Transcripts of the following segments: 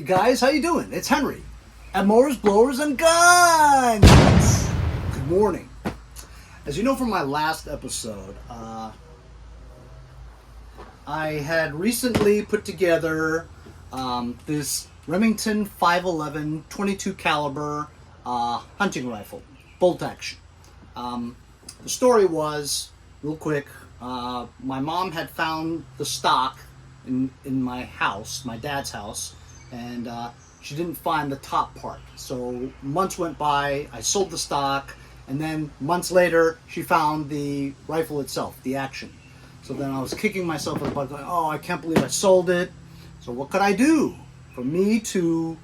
guys, how you doing? It's Henry at Mowers, Blowers, and Guns. Good morning. As you know from my last episode, I had recently put together this Remington 511 22 caliber hunting rifle, bolt action. The story was, real quick, my mom had found the stock in my house, my dad's house, and she didn't find the top part. So months went by, I sold the stock, and then months later she found the rifle itself, the action. So then I was kicking myself in the butt going, oh, I can't believe I sold it. So what could I do? For me to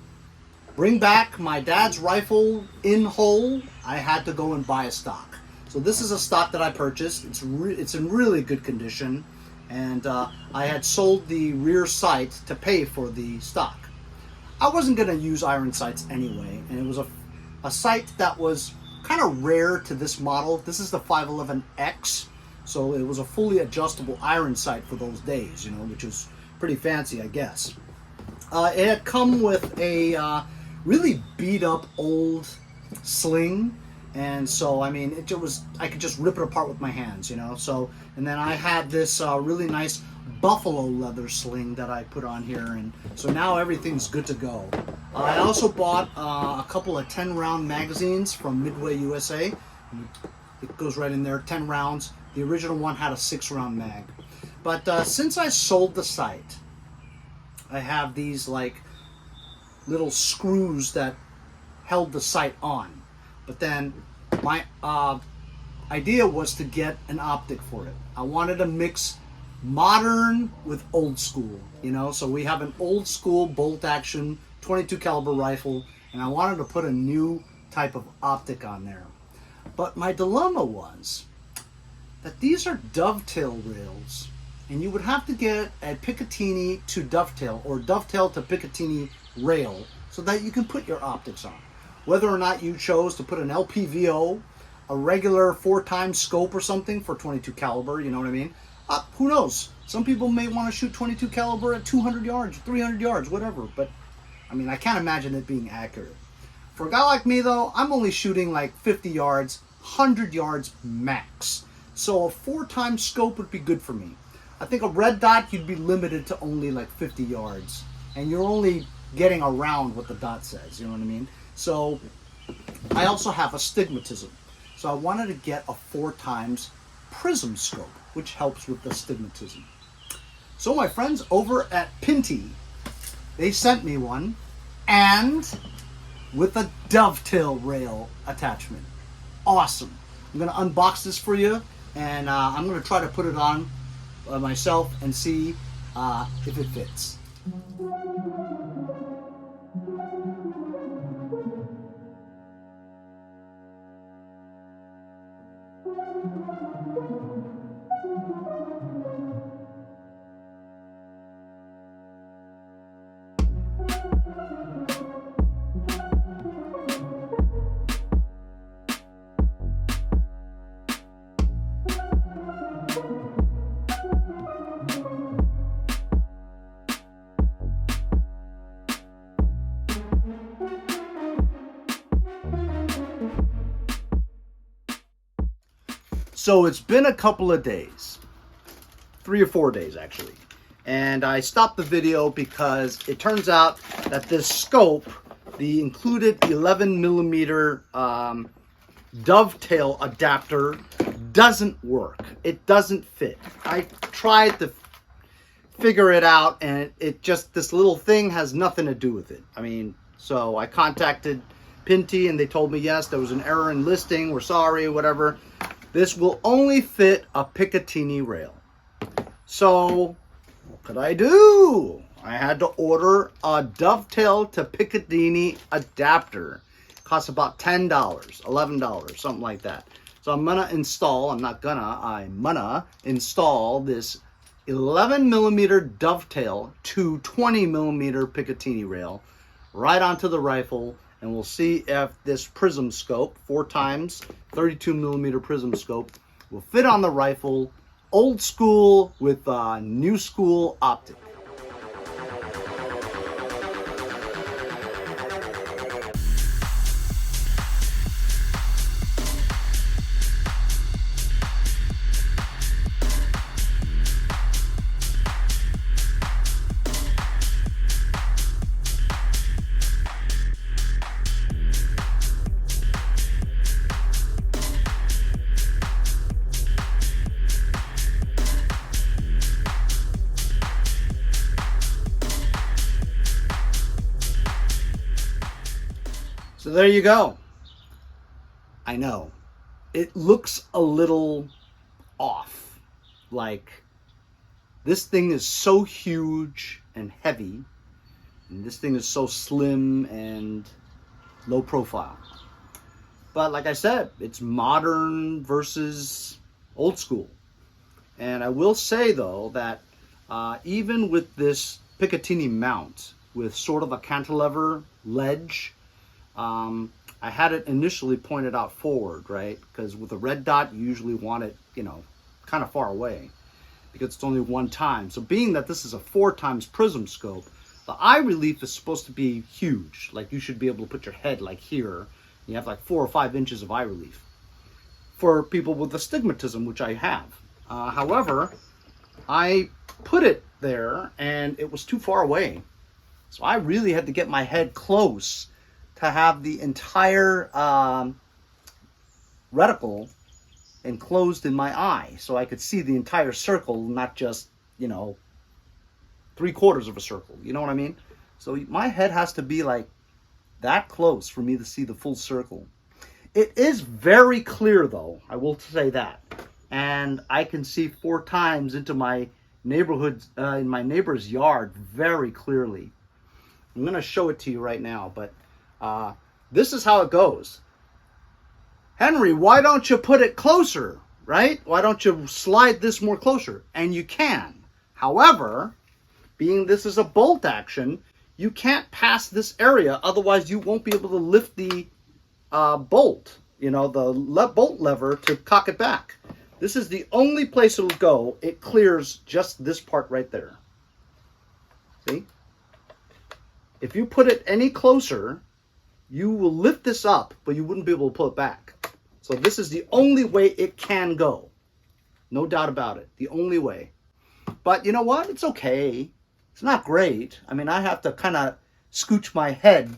bring back my dad's rifle in whole, I had to go and buy a stock. So this is a stock that I purchased. It's in really good condition, and I had sold the rear sight to pay for the stock. I wasn't going to use iron sights anyway, and it was a sight that was kind of rare to this model. This is the 511X, so it was a fully adjustable iron sight for those days, you know, which was pretty fancy, I guess. It had come with a really beat up old sling, and so I mean I could just rip it apart with my hands, you know. So, and then I had this really nice buffalo leather sling that I put on here, and so now everything's good to go. I also bought a couple of 10-round magazines from Midway USA. It goes right in there, 10 rounds. The original one had a 6-round mag. But since I sold the sight, I have these like little screws that held the sight on. But then my idea was to get an optic for it. I wanted to mix modern with old school, you know. So we have an old school bolt action 22 caliber rifle, and I wanted to put a new type of optic on there. But my dilemma was that these are dovetail rails, and you would have to get a Picatinny to dovetail or dovetail to Picatinny rail so that you can put your optics on. Whether or not you chose to put an LPVO, a regular 4x scope or something for 22 caliber, you know what I mean? Who knows? Some people may want to shoot 22 caliber at 200 yards, 300 yards, whatever. But I mean, I can't imagine it being accurate. For a guy like me though, I'm only shooting like 50 yards, 100 yards max. So a 4x scope would be good for me. I think a red dot, you'd be limited to only like 50 yards. And you're only getting around what the dot says, you know what I mean? So I also have astigmatism. So I wanted to get a 4x PRISM scope, which helps with astigmatism. So my friends over at PINTY, they sent me one, and with a dovetail rail attachment. Awesome. I'm going to unbox this for you, and I'm going to try to put it on myself and see if it fits. So it's been a couple of days, 3 or 4 days actually, and I stopped the video because it turns out that this scope, the included 11mm dovetail adapter, doesn't work. It doesn't fit. I tried to figure it out, and it just, this little thing has nothing to do with it. I mean, so I contacted PINTY and they told me yes, there was an error in listing, we're sorry, whatever. This will only fit a Picatinny rail. So what could I do? I had to order a dovetail to Picatinny adapter. It costs about $10, $11, something like that. So I'm gonna install, I'm gonna install this 11mm dovetail to 20mm Picatinny rail right onto the rifle, and we'll see if this PRISM scope, 4x 32mm PRISM scope, will fit on the rifle, old school with a new school optic. So there you go. I know. It looks a little off. Like, this thing is so huge and heavy, and this thing is so slim and low profile. But like I said, it's modern versus old school. And I will say though that even with this Picatinny mount with sort of a cantilever ledge, I had it initially pointed out forward, right? Because with a red dot, you usually want it, you know, kind of far away because it's only one time. So being that this is a 4x prism scope, the eye relief is supposed to be huge. Like you should be able to put your head like here. You have like 4 or 5 inches of eye relief for people with astigmatism, which I have. However, I put it there and it was too far away. So I really had to get my head close to have the entire reticle enclosed in my eye so I could see the entire circle, not just, you know, 3/4 of a circle. You know what I mean? So my head has to be like that close for me to see the full circle. It is very clear though, I will say that. And I can see 4 times into my neighborhood, in my neighbor's yard very clearly. I'm going to show it to you right now, but this is how it goes. Henry, why don't you put it closer, right? Why don't you slide this more closer? And you can. However, being this is a bolt action, you can't pass this area, otherwise you won't be able to lift the bolt, you know, the bolt lever to cock it back. This is the only place it'll go. It clears just this part right there. See? If you put it any closer, you will lift this up, but you wouldn't be able to pull it back. So this is the only way it can go. No doubt about it. The only way. But you know what? It's okay. It's not great. I mean, I have to kind of scooch my head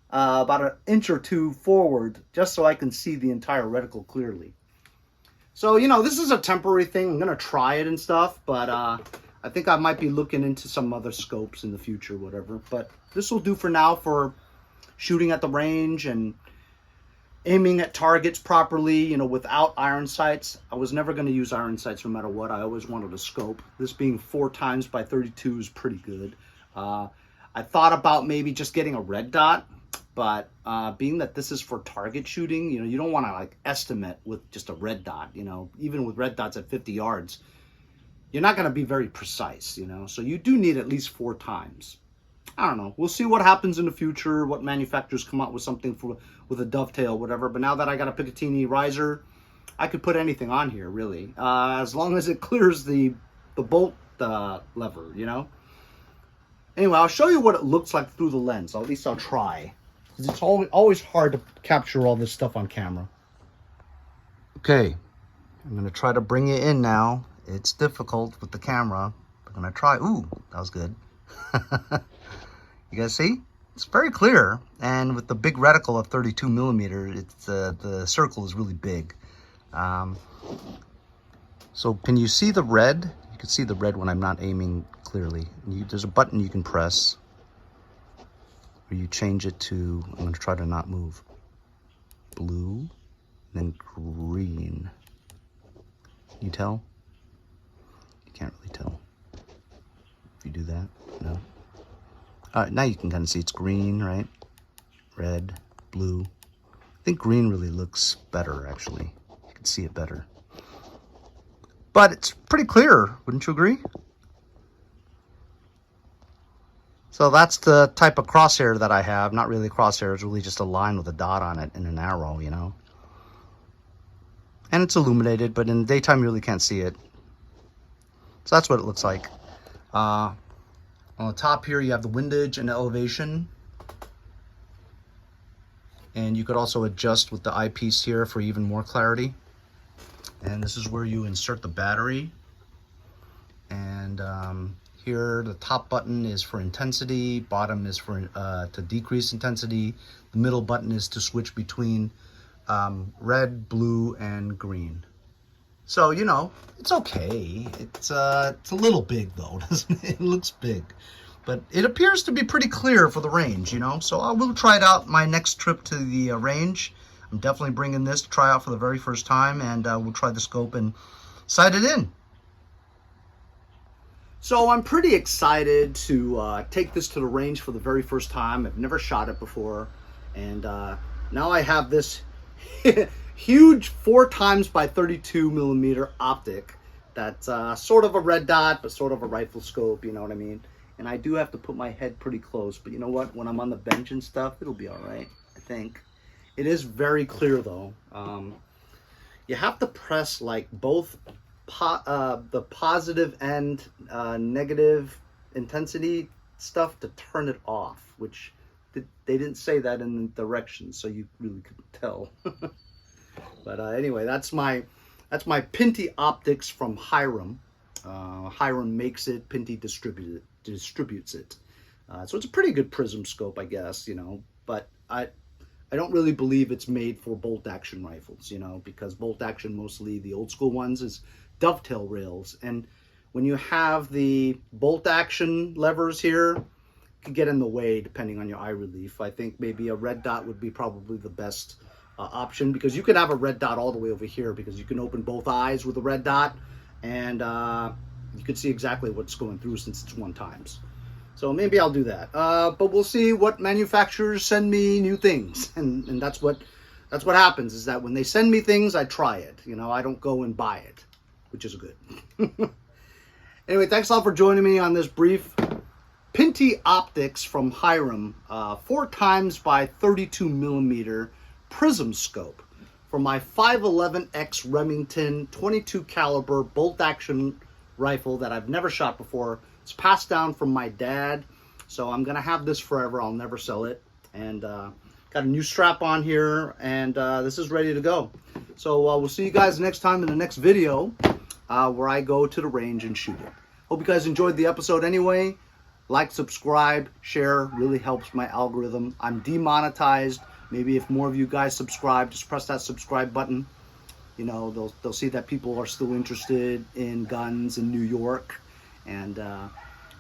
about 1 inch or 2 forward just so I can see the entire reticle clearly. So, you know, this is a temporary thing. I'm going to try it and stuff, but I think I might be looking into some other scopes in the future, whatever. But this will do for now for shooting at the range and aiming at targets properly, you know, without iron sights. I was never going to use iron sights no matter what. I always wanted a scope. This being 4x by 32 is pretty good. I thought about maybe just getting a red dot, but being that this is for target shooting, you know, you don't want to like estimate with just a red dot, you know, even with red dots at 50 yards, you're not going to be very precise, you know, so you do need at least 4 times. I don't know. We'll see what happens in the future, what manufacturers come out with something with a dovetail, whatever. But now that I got a Picatinny riser, I could put anything on here, really. As long as it clears the bolt lever, you know. Anyway, I'll show you what it looks like through the lens. Or at least I'll try. Because it's always hard to capture all this stuff on camera. Okay. I'm going to try to bring it in now. It's difficult with the camera. I'm going to try. Ooh, that was good. You guys see? It's very clear, and with the big reticle of 32mm, it's the circle is really big. So can you see the red? You can see the red when I'm not aiming clearly. There's a button you can press where you change it to, I'm going to try to not move, blue, then green. Can you tell? You can't really tell. If you do that, no. Now you can kind of see it's green, right? Red, blue. I think green really looks better, actually. You can see it better. But it's pretty clear, wouldn't you agree? So that's the type of crosshair that I have. Not really a crosshair, it's really just a line with a dot on it and an arrow, you know? And it's illuminated, but in the daytime you really can't see it. So that's what it looks like. On the top here, you have the windage and the elevation. And you could also adjust with the eyepiece here for even more clarity. And this is where you insert the battery. And here, the top button is for intensity, bottom is for to decrease intensity. The middle button is to switch between red, blue, and green. So, you know, it's okay. It's a little big though, doesn't it? It looks big. But it appears to be pretty clear for the range, you know. So I will try it out my next trip to the range. I'm definitely bringing this to try out for the very first time, and we'll try the scope and sight it in. So I'm pretty excited to take this to the range for the very first time. I've never shot it before, and now I have this huge 4x by 32mm optic that's sort of a red dot, but sort of a rifle scope, you know what I mean? And I do have to put my head pretty close, but you know what? When I'm on the bench and stuff, it'll be all right, I think. It is very clear though. You have to press like both the positive and negative intensity stuff to turn it off, which they didn't say that in the directions, so you really couldn't tell. But anyway, that's my PINTY optics from HIRAM. HIRAM makes it, PINTY distributes it. So it's a pretty good prism scope, I guess, you know, but I don't really believe it's made for bolt action rifles, you know, because bolt action, mostly the old school ones, is dovetail rails. And when you have the bolt action levers here, it can get in the way depending on your eye relief. I think maybe a red dot would be probably the best option, because you could have a red dot all the way over here, because you can open both eyes with a red dot, and you can see exactly what's going through since it's 1x. So maybe I'll do that. But we'll see what manufacturers send me new things, and that's what happens, is that when they send me things, I try it. You know, I don't go and buy it, which is good. Anyway, thanks a lot for joining me on this brief PINTY optics from HIRAM 4x by 32mm prism scope for my 511X Remington 22 caliber bolt action rifle that I've never shot before. It's passed down from my dad, so I'm gonna have this forever. I'll never sell it. And got a new strap on here, and this is ready to go. So we'll see you guys next time in the next video where I go to the range and shoot it. Hope you guys enjoyed the episode anyway. Like, subscribe, share, really helps my algorithm. I'm demonetized. Maybe if more of you guys subscribe, just press that subscribe button. You know, they'll see that people are still interested in guns in New York, and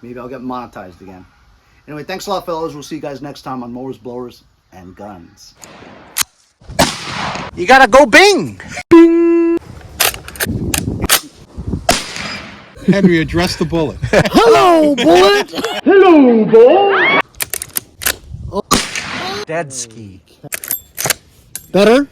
maybe I'll get monetized again. Anyway, thanks a lot, fellas. We'll see you guys next time on Mowers, Blowers, and Guns. You gotta go bing! Bing! Henry, address the bullet. Hello, bullet! Hello, bullet! Dead ski. Better?